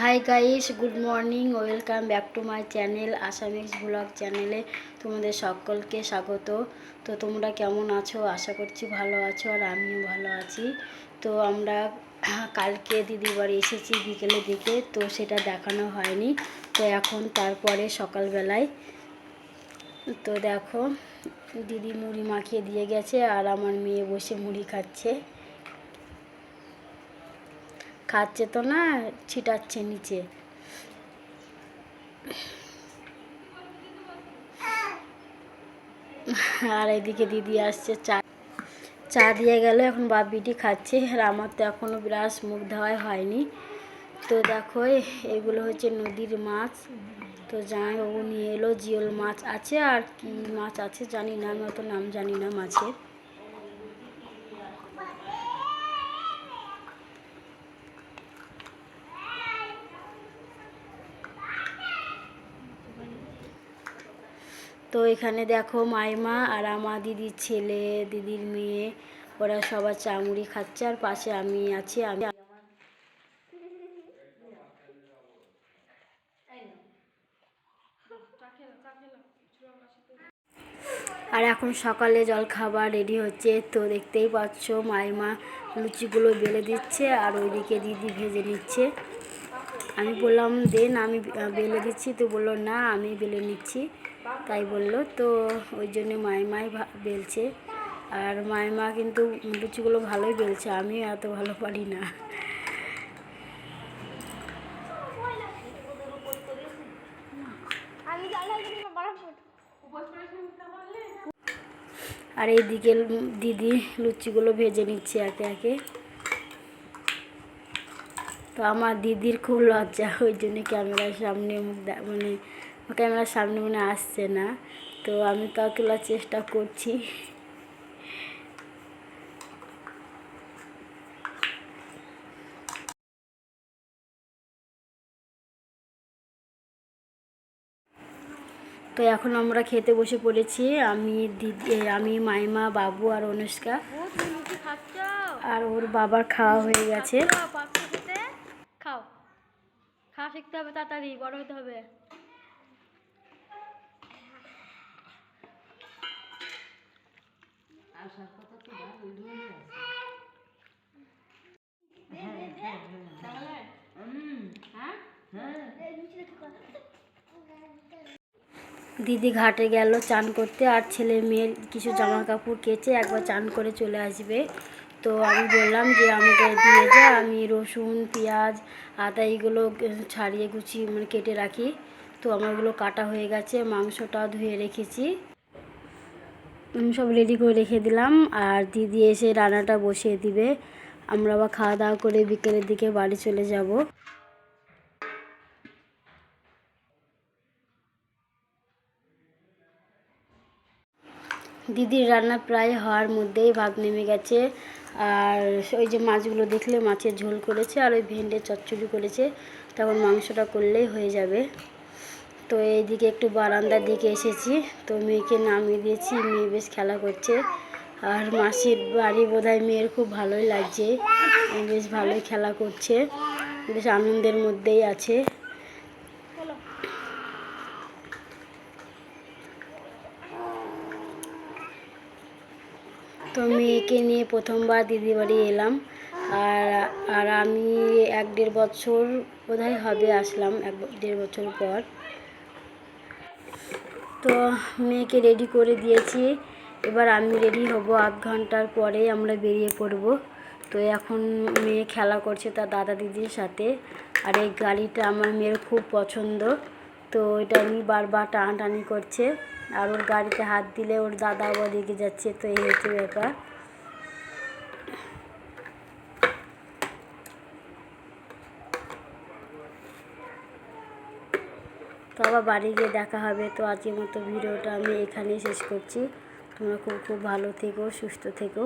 Hi guys, good morning, welcome back to my channel Assamese blog চ্যানেলে তোমাদের সকলকে স্বাগত। তো তোমরা কেমন আছো? আশা করছি ভালো আছো, আর আমিও ভালো আছি। তো আমরা কালকে দিদির বাড়ি এসেছি বিকেলের দিকে, তো সেটা দেখানো হয়নি। তো এখন তারপরে সকালবেলায় তো দেখো দিদি মুড়ি মাখিয়ে দিয়ে গেছে, আর আমার মেয়ে বসে মুড়ি খাচ্ছে তো না, ছিটাচ্ছে নিচে। আর এদিকে দিদি আসছে, চা দিয়ে গেল, এখন বাপিটি খাচ্ছে, আর আমার তো এখনও ব্রাশ মুখ ধোয়া হয়নি। তো দেখো এগুলো হচ্ছে নদীর মাছ। তো জামাইবাবু নিয়ে এলো, জিওল মাছ আছে, আর কি মাছ আছে জানি না, আমি অত নাম জানি না মাছের। তো এখানে দেখো মাইমা আর আমার দিদির ছেলে, দিদির মেয়ে, ওরা সবার চামড়ি খাচ্ছে, আর পাশে আমি আছি। আর এখন সকালে জল খাবার রেডি হচ্ছে। তো দেখতেই পাচ্ছ মাইমা লুচিগুলো বেলে দিচ্ছে, আর ওইদিকে দিদি ভেজে নিচ্ছে। আমি বললাম দেন আমি বেলে দিচ্ছি, তো বললো না আমি বেলে নিচ্ছি, তাই বললো। তো ওই জন্য মাইমাই বেলছে, আর মাইমা কিন্তু লুচিগুলো ভালোই বেলছে, আমি এত ভালো পারি না। আর এইদিকে দিদি লুচিগুলো ভেজে নিচ্ছে একে একে। তো আমার দিদির খুব লজ্জা, ওই জন্য ক্যামেরার সামনে ক্যামেরার সামনে আসছে না। তো আমি তাও তোলার চেষ্টা করছি। তো এখন আমরা খেতে বসে পড়েছি, আমি মাইমা, বাবু আর অনুষ্কা। আর ওর বাবার খাওয়া হয়ে গেছে। খাও, খাওয়া শিখতে হবে, তাড়াতাড়ি বড় হতে হবে। দিদি ঘাটে গেল চান করতে, আর ছেলে মেয়ের কিছু জামা কাপড় কেচে একবার চান করে চলে আসবে। তো আমি বললাম যে আমাকে দিয়ে যা, আমি রসুন, পেঁয়াজ, আদা এইগুলো ছাড়িয়ে গুছিয়ে কেটে রাখি। তো আমারগুলো কাটা হয়ে গেছে, মাংসটাও ধুয়ে রেখেছি, সব রেডি করে রেখে দিলাম। আর দিদি এসে রান্নাটা বসিয়ে দিবে, আমরা আবার খাওয়া দাওয়া করে বিকেলের দিকে বাড়ি চলে যাব। দিদির রান্না প্রায় হওয়ার মধ্যেই ভাত নেমে গেছে। আর ওই যে মাছগুলো দেখলে, মাছের ঝোল করেছে, আর ওই ভেন্ডে চচ্চড়ি করেছে, তখন মাংসটা করলেই হয়ে যাবে। তো এইদিকে একটু বারান্দার দিকে এসেছি, তো মেয়েকে নামিয়ে দিয়েছি, মেয়ে বেশ খেলা করছে। আর মাসির বাড়ি বোধহয় মেয়ের খুব ভালোই লাগছে, বেশ ভালোই খেলা করছে, বেশ আনন্দের মধ্যেই আছে। তো মেয়েকে নিয়ে প্রথমবার দিদি বাড়ি এলাম, আর আমি 1-1.5 বছর বোধহয় হবে আসলাম, 1-1.5 বছর পর। তো মেয়েকে রেডি করে দিয়েছি, এবার আমি রেডি হব, 1 ঘন্টার পরে আমরা বেরিয়ে পড়ব। তো এখন মেয়ে খেলা করছে তার দাদা দিদির সাথে, আর এই গাড়িটা আমার মেয়ের খুব পছন্দ। তো এটা নিয়ে বারবার টানাটানি করছে, আর ওর গাড়িতে হাত দিলে ওর দাদা আবার রেগে যাচ্ছে। তো এই হচ্ছে ব্যাপার। তো আবার বাড়ি গিয়ে দেখা হবে। তো আজকের মতো ভিডিওটা আমি এখানেই শেষ করছি। তোমরা খুব ভালো থেকো, সুস্থ থেকো।